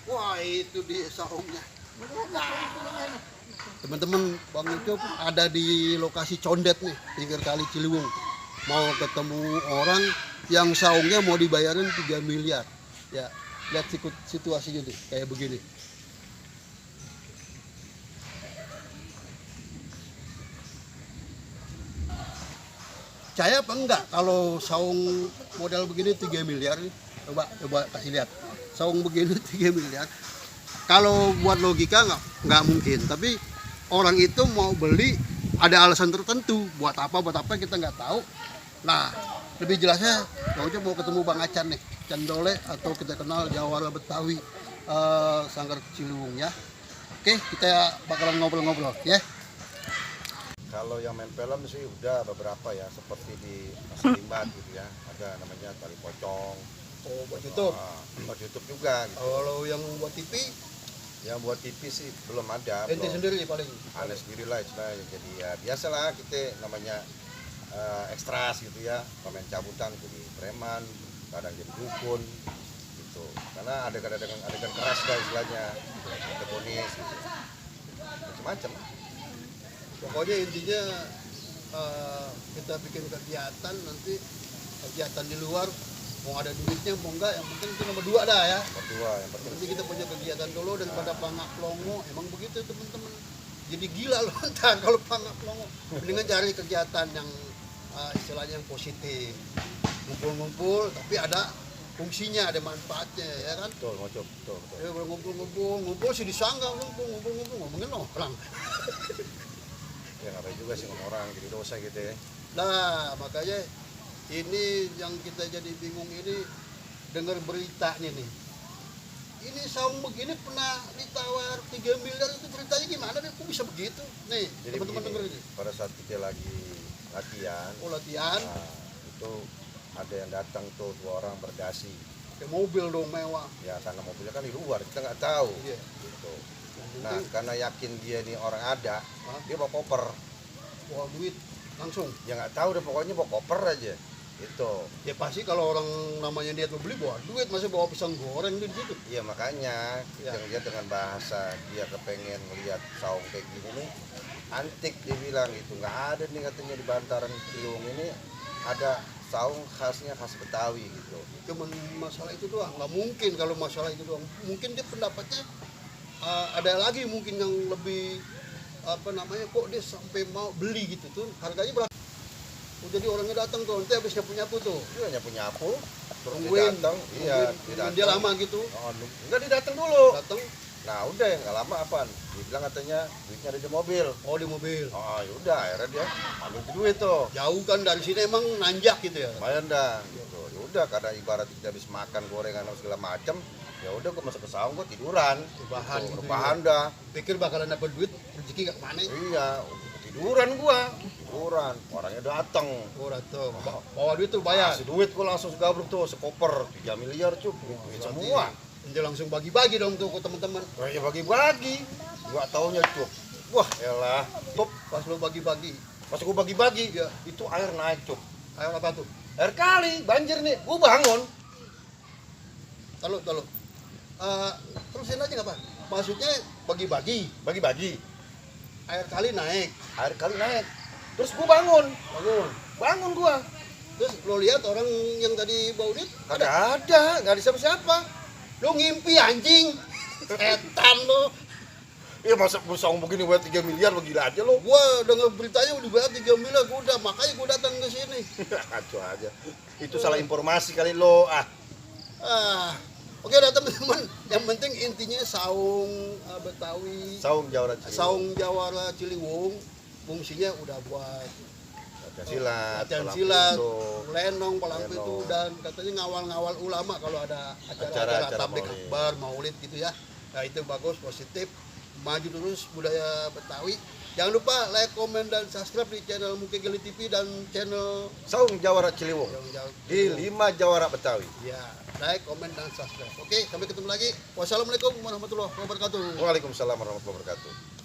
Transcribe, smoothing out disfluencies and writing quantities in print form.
Wah, itu di saungnya. Teman-teman, Bang Ucup ada di lokasi Condet nih, pinggir kali Ciliwung. Mau ketemu orang yang saungnya mau dibayarin 3 miliar. Ya, lihat situasinya nih, kayak begini. Percaya apa enggak kalau saung modal begini 3 miliar nih? Coba kasih lihat. Saung begini 3 miliar. Kalau buat logika nggak mungkin, tapi orang itu mau beli ada alasan tertentu. Buat apa kita nggak tahu. Nah, lebih jelasnya Bang Ucup mau ketemu Bang Acan nih, Candole atau kita kenal Jawara Betawi, Sanggar Ciliwung ya. Oke, kita bakalan ngobrol-ngobrol ya. Kalau yang main film sih udah beberapa ya, seperti di Pasar Limbat gitu ya, ada namanya Tali Pocong. Oh, buat YouTube. Buat YouTube juga gitu. Kalau yang buat TV, Yang buat TV sih belum ada. ente sendiri paling. Aneh sendiri lah istilahnya. Jadi ya biasalah kita namanya ekstras gitu ya, pemain cabutan jadi preman, kadang jadi dukun gitu. Karena ada adegan keras lah istilahnya, protagonis gitu. Macam-macam. Pokoknya intinya kita bikin kegiatan, nanti kegiatan di luar mau ada duitnya mau enggak, yang penting itu nomor 2 dah ya. Berdua yang penting. Nanti kita punya kegiatan dulu daripada pangak plongo. Emang begitu teman-teman. Jadi gila loh ntar kalau pangak plongo. Mendingan cari kegiatan yang istilahnya yang positif. Ngumpul-ngumpul tapi ada fungsinya, ada manfaatnya ya kan. Betul, betul. Ya ngumpul sih disangka ngumpul ngomongin orang. Ya nggak baik juga sih ngomong orang jadi dosa gitu ya. Nah makanya ini yang kita jadi bingung ini, dengar berita nih. Ini saung begini pernah ditawar 3 miliar, itu beritanya gimana nih? Kok bisa begitu? Nih, Jadi teman-teman begini, denger ini. pada saat kita lagi latihan, Oh, latihan, itu ada yang datang tuh 2 orang berdasi. pakai mobil dong mewah. Ya karena mobilnya kan di luar, kita nggak tahu. Iya. Gitu. Yang Nah penting, karena yakin dia nih orang ada, Hah? dia bawa koper. wah duit langsung. Ya nggak tahu deh, pokoknya bawa koper aja. Itu. Ya pasti kalau orang namanya niat mau beli bawa duit, masa bawa pisang goreng di situ. Iya makanya kita Ya. ngeliat dengan bahasa dia kepengen ngeliat saung kayak gini nih antik, dia bilang gitu. Nggak ada nih katanya di bantaran Ciliwung ini ada saung khas Betawi gitu. Cuman masalah itu doang, nggak mungkin kalau masalah itu doang. Mungkin dia pendapatnya ada lagi mungkin yang lebih kok dia sampai mau beli gitu tuh, harganya berapa? Oh, jadi orangnya datang tuh, nanti habis nyapu-nyapu tuh. Dia nyapu, terus dia Nungguin, datang. Iya, nungguin dia lama gitu. Oh, enggak, dia datang dulu. Datang, Nah udah ya nggak lama apaan? Dia bilang katanya duitnya ada di mobil. oh di mobil. Oh yaudah akhirnya dia ambil duit tuh. Jauh kan dari sini emang nanjak gitu ya. Lumayan dah. Gitu. Ya udah karena ibarat kita habis makan gorengan atau segala macam, ya udah gue masuk ke saung gue tiduran. Rebahan Gitu, gitu rebahan ya. dah. Pikir bakalan dapat duit, rezeki gak kemana. Iya, tiduran gua. Orangnya datang. Oh datang, bawa duit tuh bayar. Kasih duit gua langsung segabruk tuh, sekoper 3 miliar cup. Duit semua. Dia langsung bagi-bagi dong tuh ke teman-teman. Oh ya bagi-bagi. Gua taunya cup. Wah, elah. Top. Pas lo bagi-bagi, Pas gua bagi-bagi, Iya. itu air naik cup. ayo apa tuh? Air kali, banjir nih. Gua bangun. Tahu. Terusin aja nggak Pak? Maksudnya bagi-bagi, Bagi-bagi. air kali naik, Air kali naik. Terus gua bangun. Bangun gua. terus lo lihat orang yang tadi bau duit, Kagak ada, nggak ada siapa-siapa. lo ngimpi anjing, setan lo. Iya masa saung begini buat 3 miliar lo gila aja lo. Gua denger beritanya udah bayar 3 miliar, gua udah makanya gua datang ke sini. Kacau aja. Itu salah informasi kali lo. Oke dah teman-teman, yang penting intinya saung Betawi, Saung Jawara Ciliwung. saung Jawara Ciliwung, fungsinya udah buat latihan latihan palang silat, pintu, lenong, palang pintu, lenong. dan katanya ngawal-ngawal ulama kalau ada acara-acara Acara-acara tablik maulid. akbar, maulid gitu ya. Nah itu bagus, positif, maju terus budaya Betawi. Jangan lupa like, komen, dan subscribe di channel Muke Geli TV dan channel Saung Jawara Ciliwung yang jauh. di 5 Jawara Betawi. Ya, like, komen, dan subscribe. Oke, sampai ketemu lagi. Wassalamualaikum warahmatullahi wabarakatuh. Waalaikumsalam warahmatullahi wabarakatuh.